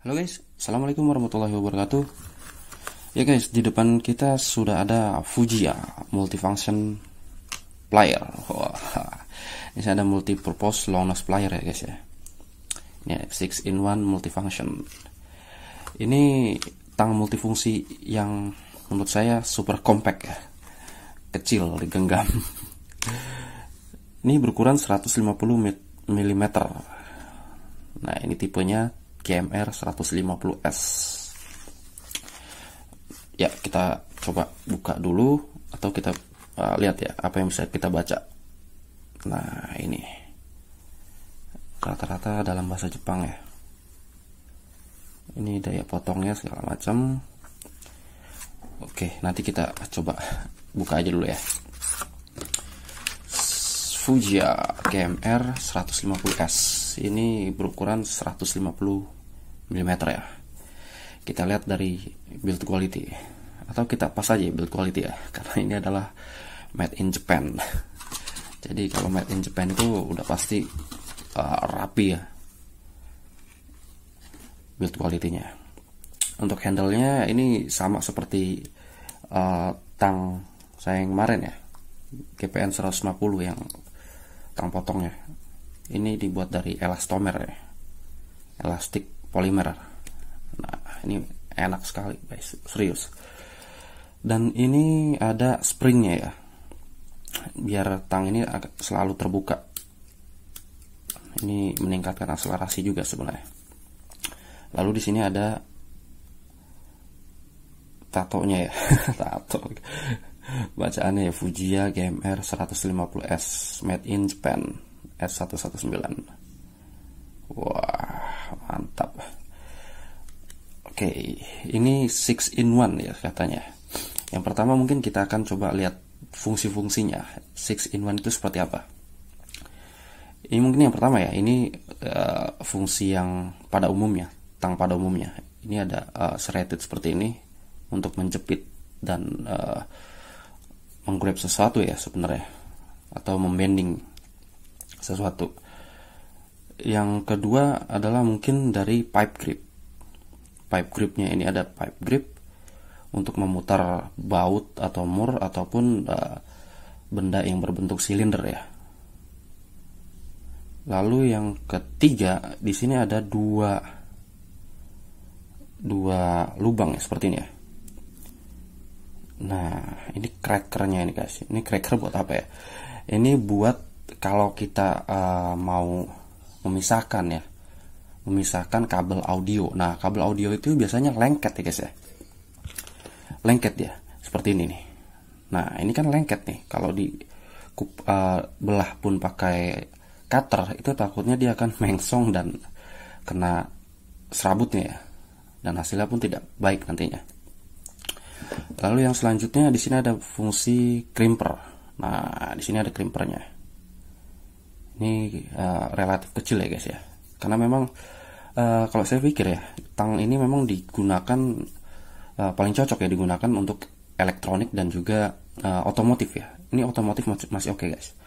Halo guys, assalamualaikum warahmatullahi wabarakatuh. Ya guys, di depan kita sudah ada Fujiya multifunction plier. Wah, ini ada multipurpose long nose plier ya guys ya. Ini 6-in-1 multifunction. Ini tang multifungsi yang menurut saya super compact ya, kecil digenggam. Ini berukuran 150 mm. Nah, ini tipenya GMR 150S. Ya, kita coba buka dulu atau kita lihat ya apa yang bisa kita baca. Nah, ini rata-rata dalam bahasa Jepang ya. Ini daya potongnya segala macam. Oke, nanti kita coba buka aja dulu ya. Fujiya GMR 150S ini berukuran 150 mm ya. Kita lihat dari build quality, atau kita pas aja build quality ya, karena ini adalah made in Japan. Jadi kalau made in Japan itu udah pasti rapi ya build quality-nya. Untuk handle-nya ini sama seperti tang saya yang kemarin ya, GPN 150 yang tang potongnya. Ini dibuat dari elastomer ya, elastik polimer. Nah, ini enak sekali guys, serius. Dan ini ada springnya ya, biar tang ini selalu terbuka. Ini meningkatkan akselerasi juga sebenarnya. Lalu di sini ada tatonya ya, tato. Bacaannya ya, Fujiya GMR 150S made in Japan S119. Wah, mantap. Oke, ini 6-in-1 ya katanya. Yang pertama mungkin kita akan coba lihat fungsi-fungsinya. 6-in-1 itu seperti apa. Ini mungkin yang pertama ya, ini fungsi yang pada umumnya, tang pada umumnya. Ini ada serrated seperti ini untuk menjepit dan menggrab sesuatu ya sebenarnya, atau membending sesuatu. Yang kedua adalah mungkin dari pipe grip. Pipe gripnya ini ada pipe grip untuk memutar baut atau mur ataupun benda yang berbentuk silinder ya. Lalu yang ketiga, di sini ada dua lubang ya seperti ini ya. Nah, ini crackernya ini guys. Ini cracker buat apa ya? Ini buat kalau kita mau memisahkan kabel audio. Nah, kabel audio itu biasanya lengket ya guys ya. Lengket ya, seperti ini nih. Nah, ini kan lengket nih. Kalau di belah pun pakai cutter, itu takutnya dia akan mengsong dan kena serabutnya ya. Dan hasilnya pun tidak baik nantinya. Lalu yang selanjutnya di sini ada fungsi crimper. Nah, di sini ada crimpernya. Ini relatif kecil ya guys ya. Karena memang kalau saya pikir ya, tang ini memang digunakan paling cocok ya digunakan untuk elektronik dan juga otomotif ya. Ini otomotif masih oke guys.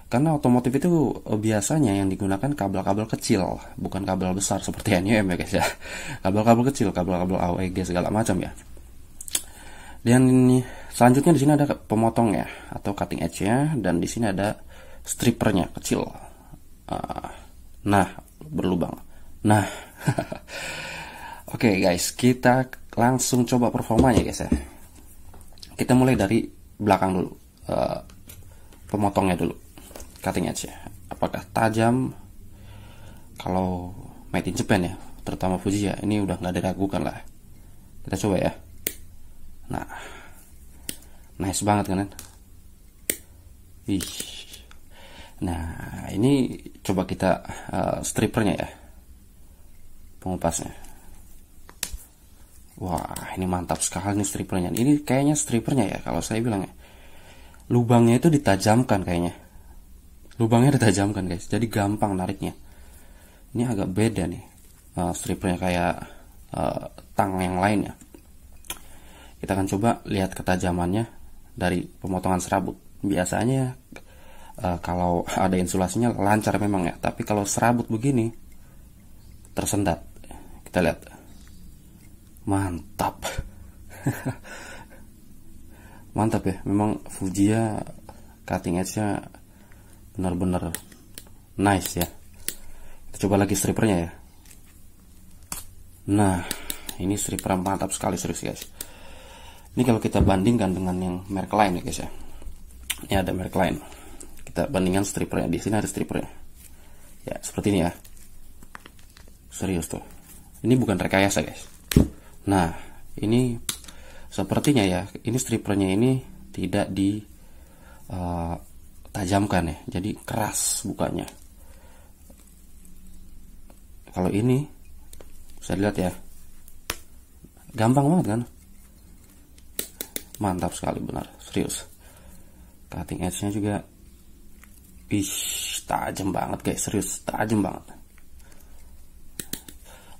Karena otomotif itu biasanya yang digunakan kabel-kabel kecil, bukan kabel besar seperti NEM ya guys ya. Kabel-kabel kecil, kabel-kabel AWG segala macam ya. Dan ini selanjutnya di sini ada pemotongnya atau cutting edge-nya, dan di sini ada strippernya kecil. Nah, berlubang. Nah, oke guys, kita langsung coba performanya guys ya. Kita mulai dari belakang dulu, pemotongnya dulu, cutting edge-nya. Apakah tajam? Kalau made in Japan ya, terutama Fujiya, ini udah nggak diragukan lah. Kita coba ya. Nah, nice banget kan? Ih. Nah, ini coba kita strippernya ya, pengupasnya. Wah, ini mantap sekali nih strippernya. Ini kayaknya strippernya ya, kalau saya bilang ya, lubangnya itu ditajamkan kayaknya. Lubangnya ditajamkan guys, jadi gampang nariknya. Ini agak beda nih strippernya kayak tang yang lain ya. Kita akan coba lihat ketajamannya dari pemotongan serabut. Biasanya kalau ada insulasinya lancar memang ya, tapi kalau serabut begini tersendat. Kita lihat. Mantap. Mantap ya, memang Fujiya cutting edge-nya benar-benar nice ya. Kita coba lagi stripernya ya. Nah, ini striper mantap sekali, serius guys. Ini kalau kita bandingkan dengan yang merek lain ya guys ya. Ini ada merek lain. Kita bandingkan stripernya. Di sini ada stripernya. Ya, seperti ini ya. Serius tuh. Ini bukan rekayasa guys. Nah, ini sepertinya ya, ini stripernya ini tidak ditajamkan ya. Jadi keras bukanya. Kalau ini bisa dilihat ya. Gampang banget kan? Mantap sekali benar, serius. Cutting edge-nya juga tajam banget guys, serius, tajam banget.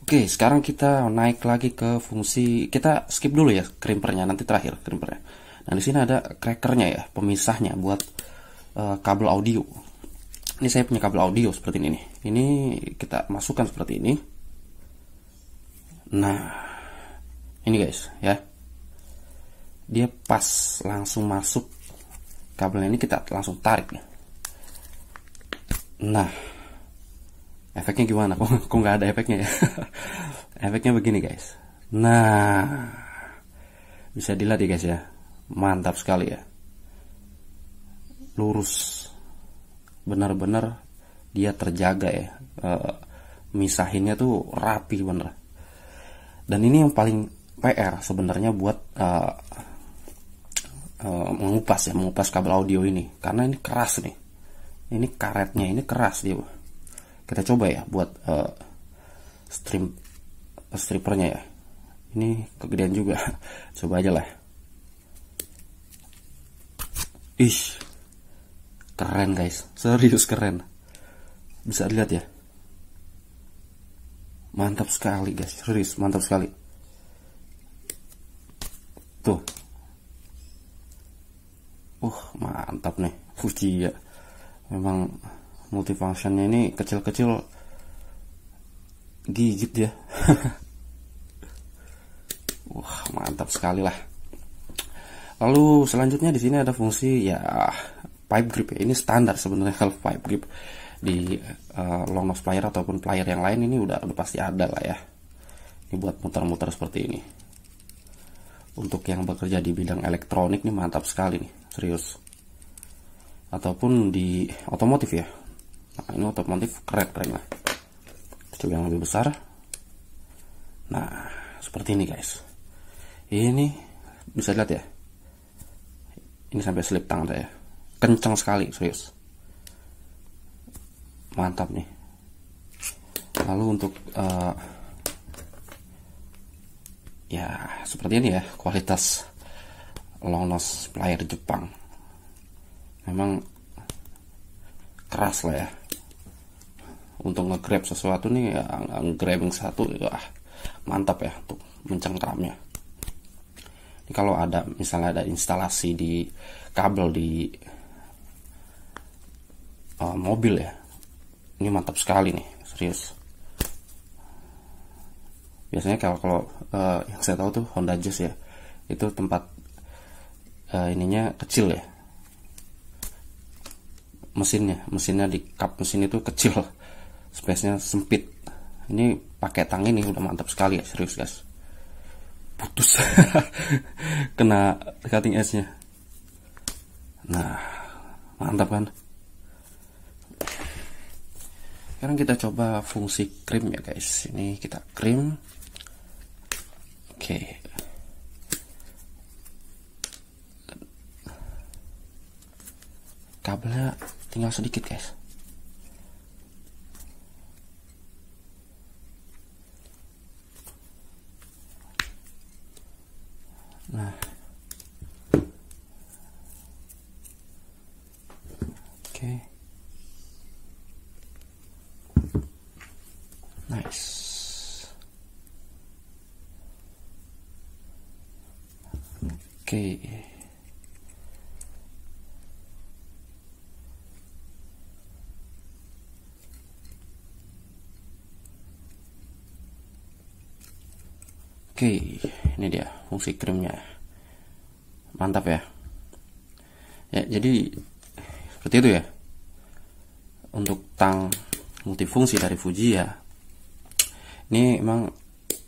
Oke, sekarang kita naik lagi ke fungsi, kita skip dulu ya crimpernya, nanti terakhir crimpernya. Nah, di sini ada crackernya ya, pemisahnya buat kabel audio. Ini saya punya kabel audio seperti ini nih. Ini kita masukkan seperti ini. Nah, ini guys ya. Dia pas langsung masuk kabelnya, ini kita langsung tarik ya. Nah, efeknya gimana? Kok nggak ada efeknya ya? Efeknya begini guys. Nah, bisa dilihat ya guys ya. Mantap sekali ya. Lurus. Benar-benar dia terjaga ya. Misahinnya tuh rapi bener. Dan ini yang paling PR sebenarnya buat mengupas kabel audio ini, karena ini keras nih. Ini karetnya ini keras dia. Kita coba ya buat stripernya ya. Ini kegedean juga. Coba aja lah. Ih, keren guys, serius keren. Bisa dilihat ya. Mantap sekali guys, serius mantap sekali. Tuh. Mantap nih Fujiya. Memang multifunctionnya ini kecil-kecil gigit ya. Mantap sekali lah. Lalu selanjutnya di sini ada fungsi ya pipe grip ya. Ini standar sebenarnya kalau pipe grip di long nose plier ataupun plier yang lain ini udah pasti ada lah ya. Ini buat muter-muter seperti ini. Untuk yang bekerja di bidang elektronik nih mantap sekali nih, serius. Ataupun di otomotif ya. Nah, ini otomotif keren lah. Coba yang lebih besar. Nah, seperti ini guys. Ini bisa lihat ya. Ini sampai selip tangan saya. Kencang sekali, serius. Mantap nih. Lalu untuk ya seperti ini ya kualitas long nose plier Jepang. Memang keras lah ya. Untuk nge-grab sesuatu nih ya, grabbing satu ya, mantap ya untuk mencengkramnya. Ini kalau ada misalnya ada instalasi di kabel di mobil ya, ini mantap sekali nih, serius. Biasanya kalau yang saya tahu tuh Honda Jazz ya, itu tempat ininya kecil ya, mesinnya di kap mesin itu kecil, space-nya sempit. Ini pakai tang ini udah mantap sekali ya, serius guys. Putus kena cutting edge-nya. Nah, mantap kan. Sekarang kita coba fungsi krim ya guys. Ini kita krim. Oke. Kabelnya tinggal sedikit guys. Nah, oke. Nice. Oke. Oke, ini dia fungsi krimnya. Mantap ya. Ya, jadi seperti itu ya. Untuk tang multifungsi dari Fuji ya. Ini emang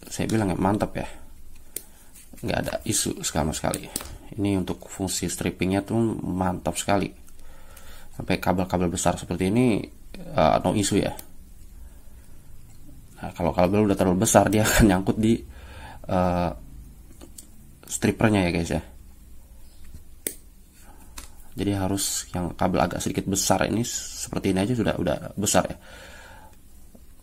saya bilang ya mantap ya. Nggak ada isu sama sekali. Ini untuk fungsi strippingnya tuh mantap sekali. Sampai kabel-kabel besar seperti ini no isu ya. Nah, kalau kabel udah terlalu besar dia akan nyangkut di strippernya ya guys ya. Jadi harus yang kabel agak sedikit besar ini, seperti ini aja udah besar ya.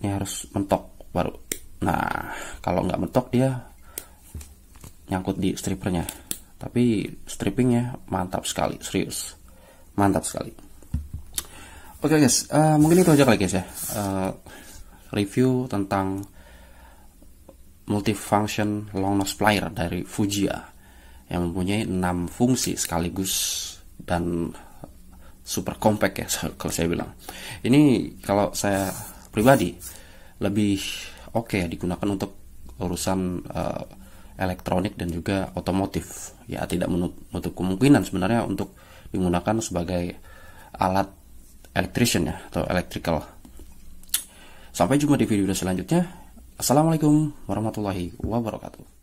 Ini harus mentok baru. Nah, kalau nggak mentok dia nyangkut di strippernya. Tapi strippingnya mantap sekali, serius, mantap sekali. Oke guys, mungkin itu aja kali guys ya. Review tentang multifunction long nose plier dari Fujiya yang mempunyai 6 fungsi sekaligus dan super compact ya kalau saya bilang. Ini kalau saya pribadi lebih oke ya digunakan untuk urusan elektronik dan juga otomotif ya, tidak menutup kemungkinan sebenarnya untuk digunakan sebagai alat electrician ya atau electrical. Sampai jumpa di video selanjutnya. Assalamualaikum warahmatullahi wabarakatuh.